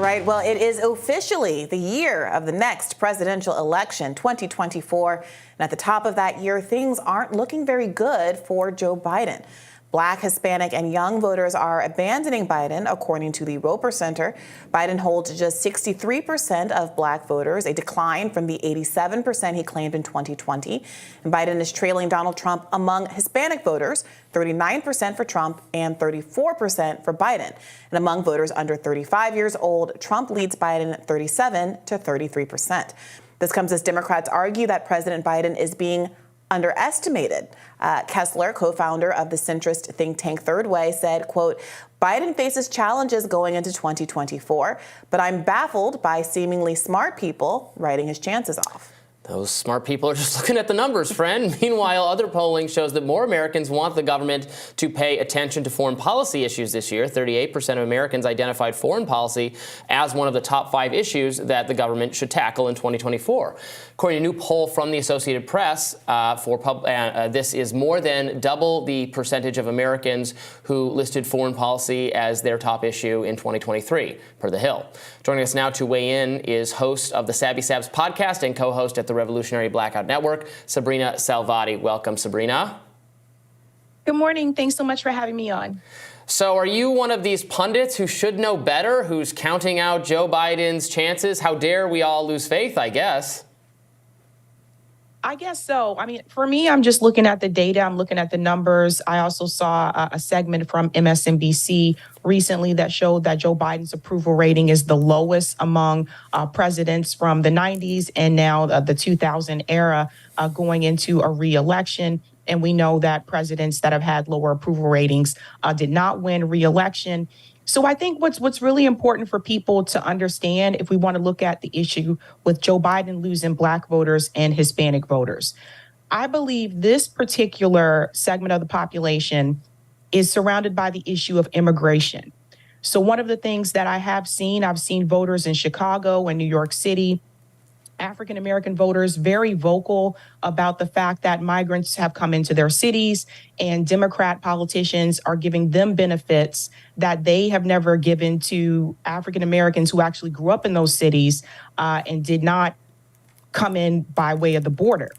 right, well, it is officially the year of the next presidential election, 2024. And at the top of that year, things aren't looking very good for Joe Biden. Black, Hispanic, and young voters are abandoning Biden, according to the Roper Center. Biden holds just 63% of black voters, a decline from the 87% he claimed in 2020. And Biden is trailing Donald Trump among Hispanic voters, 39% for Trump and 34% for Biden. And among voters under 35 years old, Trump leads Biden 37 to 33%. This comes as Democrats argue that President Biden is being underestimated. Kessler, co-founder of the centrist think tank Third Way, said, quote, Biden faces challenges going into 2024, but I'm baffled by seemingly smart people writing his chances off. Those smart people are just looking at the numbers, friend. Meanwhile, other polling shows that more Americans want the government to pay attention to foreign policy issues this year. 38% of Americans identified foreign policy as one of the top 5 issues that the government should tackle in 2024. According to a new poll from the Associated Press, this is more than double the percentage of Americans who listed foreign policy as their top issue in 2023, per The Hill. Joining us now to weigh in is host of the Savvy Sabs podcast and co-host at the Revolutionary Blackout Network, Sabrina Salvati. Welcome, Sabrina. Good morning. Thanks so much for having me on. So are you one of these pundits who should know better, who's counting out Joe Biden's chances? How dare we all lose faith, I guess? I guess so. I mean, for me, I'm just looking at the data. I'm looking at the numbers. I also saw a segment from MSNBC recently that showed that Joe Biden's approval rating is the lowest among presidents from the 90s and now the 2000 era going into a re-election. And we know that presidents that have had lower approval ratings did not win re-election. So I think what's really important for people to understand, if we want to look at the issue with Joe Biden losing black voters and Hispanic voters, I believe this particular segment of the population is surrounded by the issue of immigration. So one of the things that I've seen voters in Chicago and New York City, African-American voters, very vocal about the fact that migrants have come into their cities and Democrat politicians are giving them benefits that they have never given to African-Americans who actually grew up in those cities and did not come in by way of the border.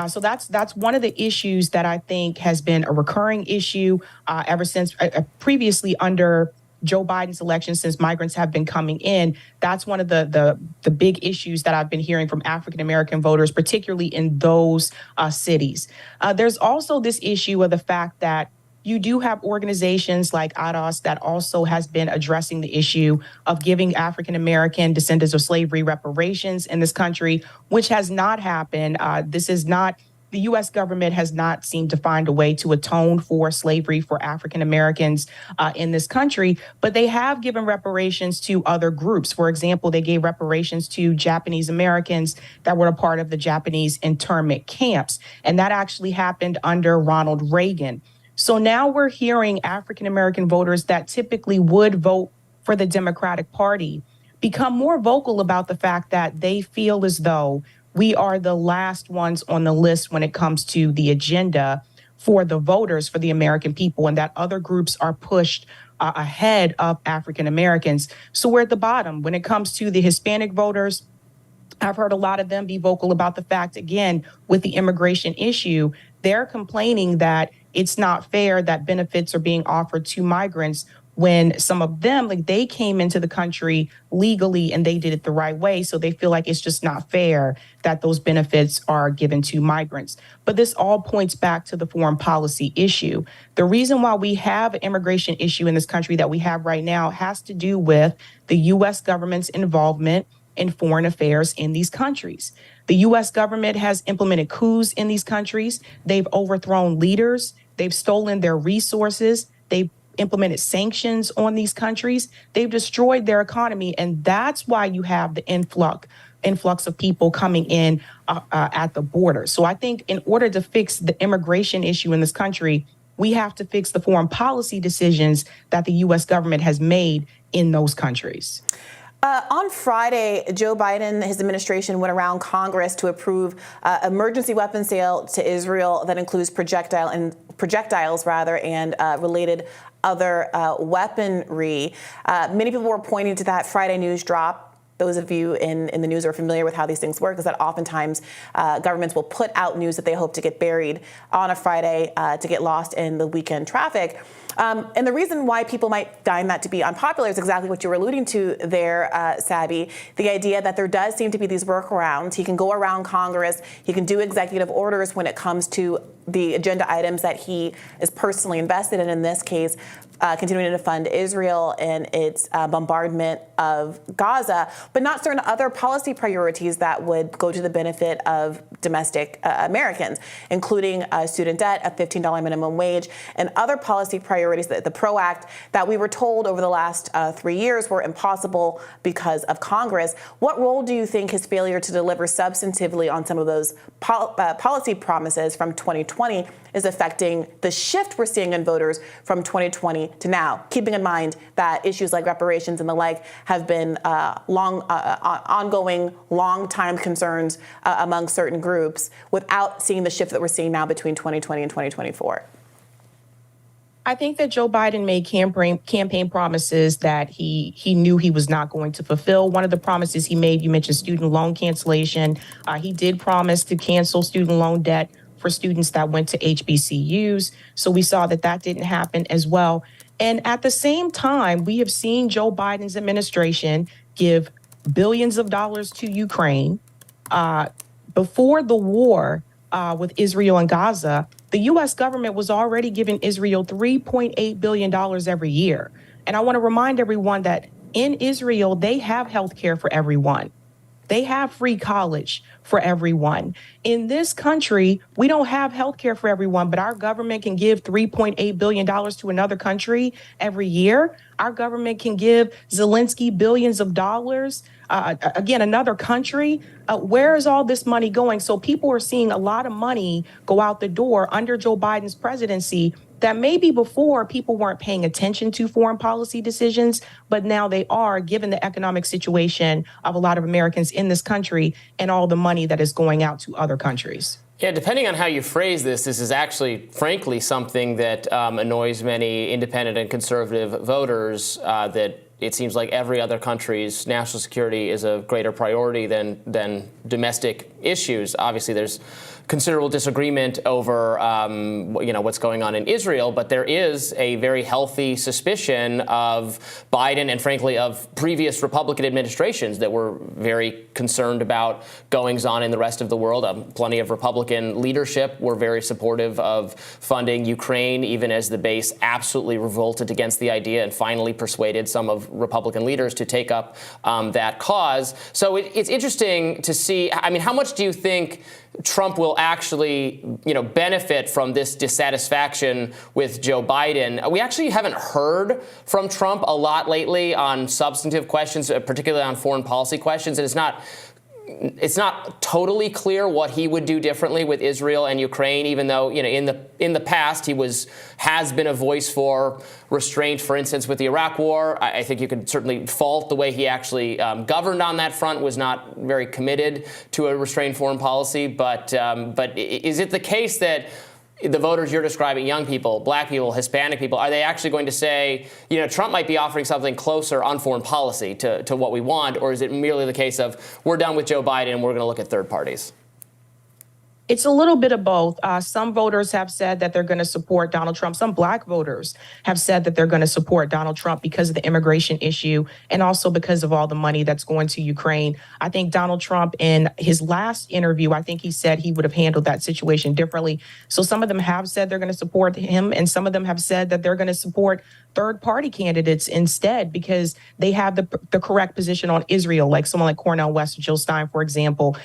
So that's one of the issues that I think has been a recurring issue ever since previously under Joe Biden's election, since migrants have been coming in. That's one of the big issues that I've been hearing from African-American voters, particularly in those cities. There's also this issue of the fact that you do have organizations like ADOS that also has been addressing the issue of giving African-American descendants of slavery reparations in this country, which has not happened. The U.S. government has not seemed to find a way to atone for slavery for African Americans in this country, but they have given reparations to other groups. For example, they gave reparations to Japanese Americans that were a part of the Japanese internment camps, and that actually happened under Ronald Reagan. So now we're hearing African American voters that typically would vote for the Democratic Party become more vocal about the fact that they feel as though we are the last ones on the list when it comes to the agenda for the voters, for the American people, and that other groups are pushed ahead of African Americans. So we're at the bottom. When it comes to the Hispanic voters, I've heard a lot of them be vocal about the fact, again, with the immigration issue, they're complaining that it's not fair that benefits are being offered to migrants when some of them, like, they came into the country legally and they did it the right way. So they feel like it's just not fair that those benefits are given to migrants. But this all points back to the foreign policy issue. The reason why we have an immigration issue in this country that we have right now has to do with the U.S. government's involvement in foreign affairs in these countries. The U.S. government has implemented coups in these countries. They've overthrown leaders. They've stolen their resources. They've implemented sanctions on these countries. They've destroyed their economy. And that's why you have the influx of people coming in at the border. So I think in order to fix the immigration issue in this country, we have to fix the foreign policy decisions that the U.S. government has made in those countries. On Friday, Joe Biden, his administration went around Congress to approve emergency weapon sale to Israel that includes projectiles and related other weaponry. Many people were pointing to that Friday news drop. Those of you in the news are familiar with how these things work, is that oftentimes governments will put out news that they hope to get buried on a Friday to get lost in the weekend traffic. And the reason why people might find that to be unpopular is exactly what you were alluding to there, Sabby. The idea that there does seem to be these workarounds. He can go around Congress. He can do executive orders when it comes to the agenda items that he is personally invested in this case, continuing to fund Israel and its bombardment of Gaza, but not certain other policy priorities that would go to the benefit of domestic Americans, including student debt, a $15 minimum wage, and other policy priorities, the PRO Act, that we were told over the last 3 years were impossible because of Congress. What role do you think his failure to deliver substantively on some of those policy promises from 2020 is affecting the shift we're seeing in voters from 2020 to now, keeping in mind that issues like reparations and the like have been ongoing, long-time concerns among certain groups without seeing the shift that we're seeing now between 2020 and 2024? I think that Joe Biden made campaign promises that he knew he was not going to fulfill. One of the promises he made, you mentioned student loan cancellation. He did promise to cancel student loan debt for students that went to HBCUs. So we saw that didn't happen as well. And at the same time, we have seen Joe Biden's administration give billions of dollars to Ukraine. Before the war with Israel and Gaza, the U.S. government was already giving Israel $3.8 billion every year. And I want to remind everyone that in Israel, they have health care for everyone. They have free college for everyone. In this country, we don't have health care for everyone, but our government can give $3.8 billion to another country every year. Our government can give Zelensky billions of dollars. Again, another country. Where is all this money going? So people are seeing a lot of money go out the door under Joe Biden's presidency that maybe before people weren't paying attention to foreign policy decisions, but now they are, given the economic situation of a lot of Americans in this country and all the money that is going out to other countries. Yeah, depending on how you phrase this is actually, frankly, something that annoys many independent and conservative voters, that it seems like every other country's national security is a greater priority than domestic issues. Obviously, there's considerable disagreement over what's going on in Israel, but there is a very healthy suspicion of Biden and, frankly, of previous Republican administrations that were very concerned about goings on in the rest of the world. Plenty of Republican leadership were very supportive of funding Ukraine, even as the base absolutely revolted against the idea and finally persuaded some of Republican leaders to take up that cause. So it's interesting to see. I mean, how much do you think Trump will actually, benefit from this dissatisfaction with Joe Biden? We actually haven't heard from Trump a lot lately on substantive questions, particularly on foreign policy questions, and it's not totally clear what he would do differently with Israel and Ukraine, even though, in the past he has been a voice for restraint, for instance, with the Iraq War. I think you could certainly fault the way he actually governed on that front, was not very committed to a restrained foreign policy. But is it the case that the voters you're describing, young people, black people, Hispanic people, are they actually going to say, Trump might be offering something closer on foreign policy to what we want, or is it merely the case of we're done with Joe Biden and we're going to look at third parties? It's a little bit of both. Some voters have said that they're going to support Donald Trump. Some black voters have said that they're going to support Donald Trump because of the immigration issue and also because of all the money that's going to Ukraine. I think Donald Trump, in his last interview, I think he said he would have handled that situation differently. So some of them have said they're going to support him, and some of them have said that they're going to support third-party candidates instead because they have the correct position on Israel, like someone like Cornel West or Jill Stein, for example.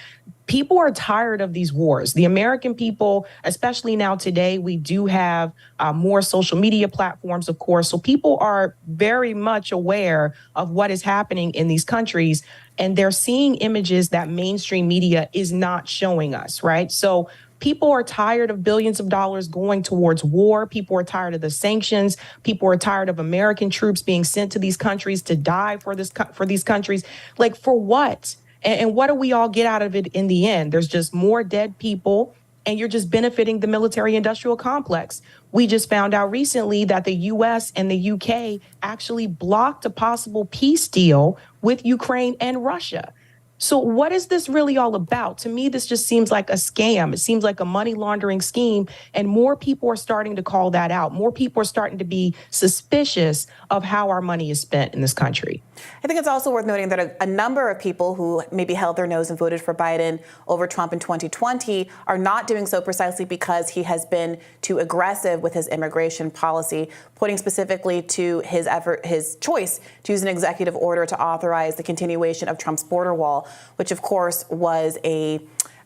People are tired of these wars. The American people, especially now today, we do have more social media platforms, of course. So people are very much aware of what is happening in these countries, and they're seeing images that mainstream media is not showing us, right? So People are tired of billions of dollars going towards war. People are tired of the sanctions. People are tired of American troops being sent to these countries to die for these countries. Like, for what? And what do we all get out of it in the end? There's just more dead people, and you're just benefiting the military-industrial complex. We just found out recently that the U.S. and the U.K. actually blocked a possible peace deal with Ukraine and Russia. So what is this really all about? To me, this just seems like a scam. It seems like a money laundering scheme, and more people are starting to call that out. More people are starting to be suspicious of how our money is spent in this country. I think it's also worth noting that a number of people who maybe held their nose and voted for Biden over Trump in 2020 are not doing so precisely because he has been too aggressive with his immigration policy, pointing specifically to his choice to use an executive order to authorize the continuation of Trump's border wall, which of course was a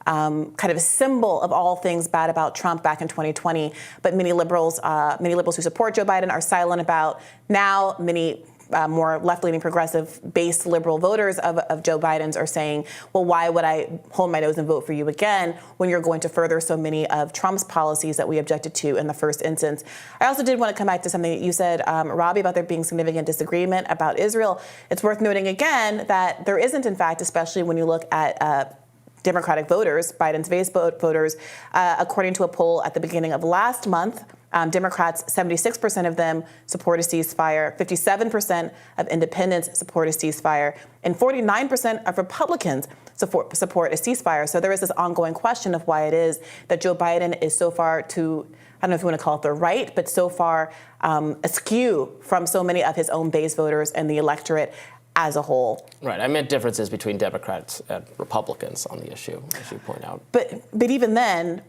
kind of a symbol of all things bad about Trump back in 2020. But many liberals who support Joe Biden are silent about. Now many more left-leaning, progressive-based liberal voters of Joe Biden's are saying, well, why would I hold my nose and vote for you again when you're going to further so many of Trump's policies that we objected to in the first instance? I also did want to come back to something that you said, Robbie, about there being significant disagreement about Israel. It's worth noting again that there isn't, in fact, especially when you look at Democratic voters, Biden's base voters, according to a poll at the beginning of last month. Democrats, 76% of them support a ceasefire, 57% of independents support a ceasefire, and 49% of Republicans support a ceasefire. So there is this ongoing question of why it is that Joe Biden is so far to, I don't know if you want to call it the right, but so far askew from so many of his own base voters and the electorate as a whole. Right. I meant differences between Democrats and Republicans on the issue, as you point out. But even then,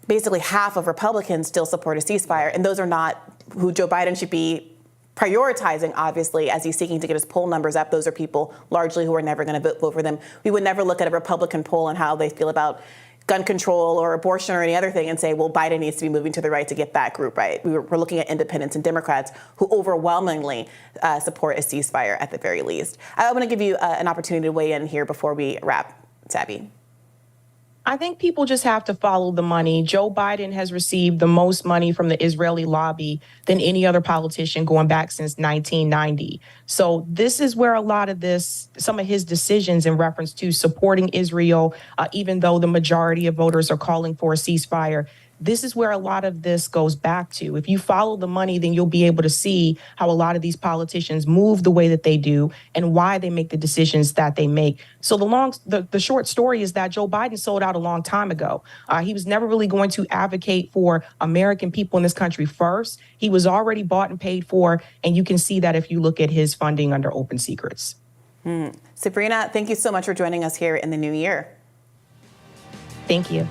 basically half of Republicans still support a ceasefire, and those are not who Joe Biden should be prioritizing, obviously, as he's seeking to get his poll numbers up. Those are people largely who are never going to vote for them. We would never look at a Republican poll on how they feel about gun control or abortion or any other thing and say, well, Biden needs to be moving to the right to get that group right. We're looking at independents and Democrats who overwhelmingly support a ceasefire at the very least. I want to give you an opportunity to weigh in here before we wrap, Sabby. I think people just have to follow the money. Joe Biden has received the most money from the Israeli lobby than any other politician going back since 1990. So this is where a lot of some of his decisions in reference to supporting Israel, even though the majority of voters are calling for a ceasefire, this is where a lot of this goes back to. If you follow the money, then you'll be able to see how a lot of these politicians move the way that they do and why they make the decisions that they make. So the short story is that Joe Biden sold out a long time ago. He was never really going to advocate for American people in this country first. He was already bought and paid for, and you can see that if you look at his funding under Open Secrets. Sabrina, thank you so much for joining us here in the new year. Thank you.